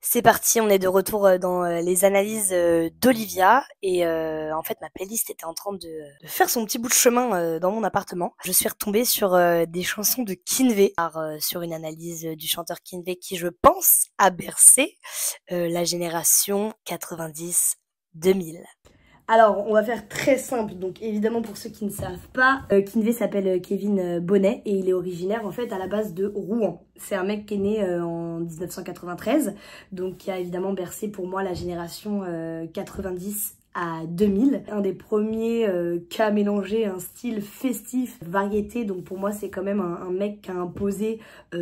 C'est parti, on est de retour dans les analyses d'Olivia et en fait ma playlist était en train de faire son petit bout de chemin dans mon appartement. Je suis retombée sur des chansons de Kinvé, sur une analyse du chanteur Kinvé qui je pense a bercé la génération 90-2000. Alors, on va faire très simple. Donc, évidemment, pour ceux qui ne savent pas, Kinvé s'appelle Kevin Bonnet et il est originaire, en fait, à la base de Rouen. C'est un mec qui est né en 1993, donc qui a évidemment bercé pour moi la génération 90 à 2000. Un des premiers qui a mélangé un style festif, variété. Donc pour moi, c'est quand même un mec qui a imposé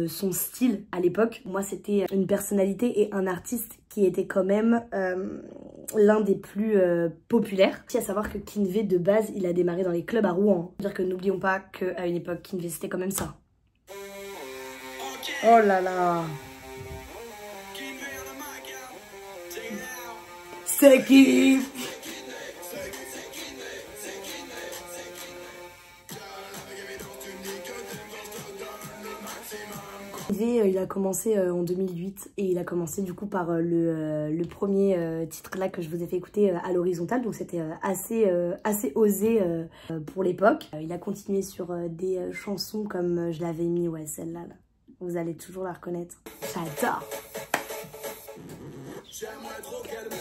son style à l'époque. Moi, c'était une personnalité et un artiste qui était quand même l'un des plus populaires. Il faut savoir que Kinvé, de base, il a démarré dans les clubs à Rouen. C'est-à-dire que n'oublions pas qu'à une époque, Kinvé, c'était quand même ça. Oh là là! C'est qui? Il a commencé en 2008 et il a commencé du coup par le premier titre là que je vous ai fait écouter à l'horizontale, donc c'était assez osé pour l'époque. Il a continué sur des chansons comme je l'avais mis, ouais, celle-là, là. Vous allez toujours la reconnaître. J'adore. J'aimerais trop qu'elle m'aime.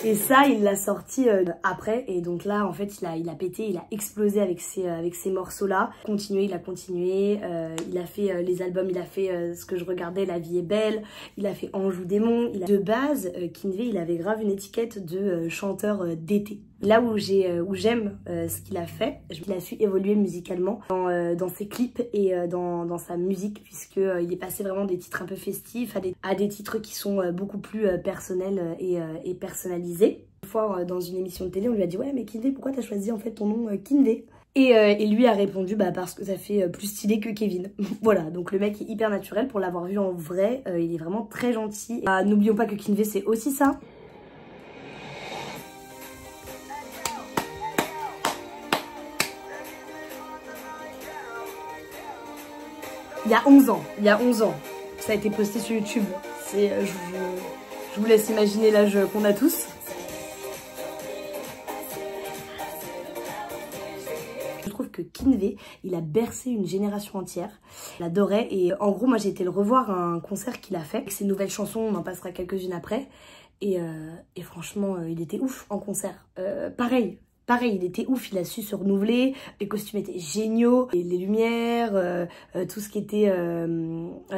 Et ça, il l'a sorti après. Et donc là, en fait, il a pété, il a explosé avec ces morceaux-là. Il a continué. Il a fait les albums, il a fait Ce que je regardais, La vie est belle. Il a fait Anjou démon. De base, Kinvé, il avait grave une étiquette de chanteur d'été. Là où j'aime ce qu'il a fait, il a su évoluer musicalement dans ses clips et dans sa musique, puisqu'il est passé vraiment des titres un peu festifs à des titres qui sont beaucoup plus personnels et personnalisés. Une fois dans une émission de télé, on lui a dit « Ouais, mais Kinvé, pourquoi t'as choisi en fait ton nom Kinvé ?» Et lui a répondu bah parce que ça fait plus stylé que Kevin. Voilà, donc le mec est hyper naturel. Pour l'avoir vu en vrai, il est vraiment très gentil. N'oublions pas que Kinvé, c'est aussi ça. Il y a 11 ans, ça a été posté sur YouTube. Je vous laisse imaginer l'âge qu'on a tous. Je trouve que Kinvé, il a bercé une génération entière. Je l'adorais et en gros, moi j'ai été le revoir à un concert qu'il a fait. Avec ses nouvelles chansons, on en passera quelques-unes après. Et franchement, il était ouf en concert. Pareil, il était ouf, il a su se renouveler, les costumes étaient géniaux, et les lumières, tout ce qui était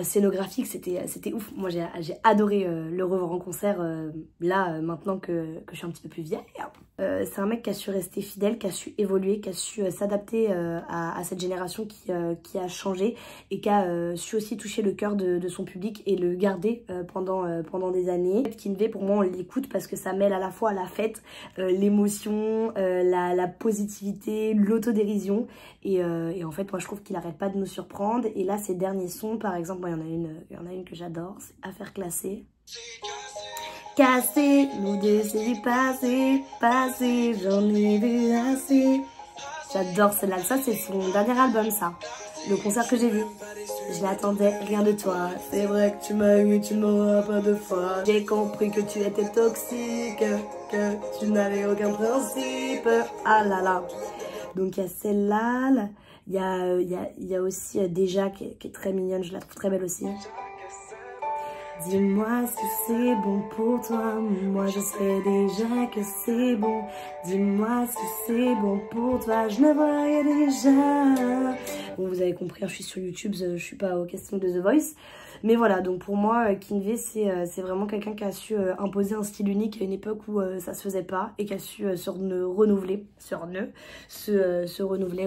scénographique, c'était ouf. Moi j'ai adoré le revoir en concert, maintenant que je suis un petit peu plus vieille. C'est un mec qui a su rester fidèle, qui a su évoluer, qui a su s'adapter à cette génération qui a changé et qui a su aussi toucher le cœur de son public et le garder pendant des années. Kinvé, pour moi, on l'écoute parce que ça mêle à la fois la fête, l'émotion, la positivité, l'autodérision et en fait moi je trouve qu'il arrête pas de nous surprendre. Et là ces derniers sons, par exemple, moi, il y en a une que j'adore, c'est Affaire classée. Cassé, nous deux c'est passé, j'en ai vu assez. J'adore celle-là, ça c'est son dernier album, ça, le concert que j'ai vu. Je n'attendais rien de toi, c'est vrai que tu m'as eu, tu n'auras pas de foi. J'ai compris que tu étais toxique, que tu n'avais aucun principe. Ah là là. Donc il y a celle-là, il y a aussi Déjà qui est très mignonne, je la trouve très belle aussi. Dis-moi si c'est bon pour toi, moi je sais déjà que c'est bon. Dis-moi si c'est bon pour toi, je me voyais déjà. Bon, vous avez compris, je suis sur YouTube, je suis pas au casting de The Voice. Mais voilà, donc pour moi, Kinvé, c'est vraiment quelqu'un qui a su imposer un style unique à une époque où ça se faisait pas et qui a su se renouveler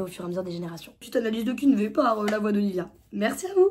au fur et à mesure des générations. Petite analyse de Kinvé par la voix d'Olivia. Merci à vous.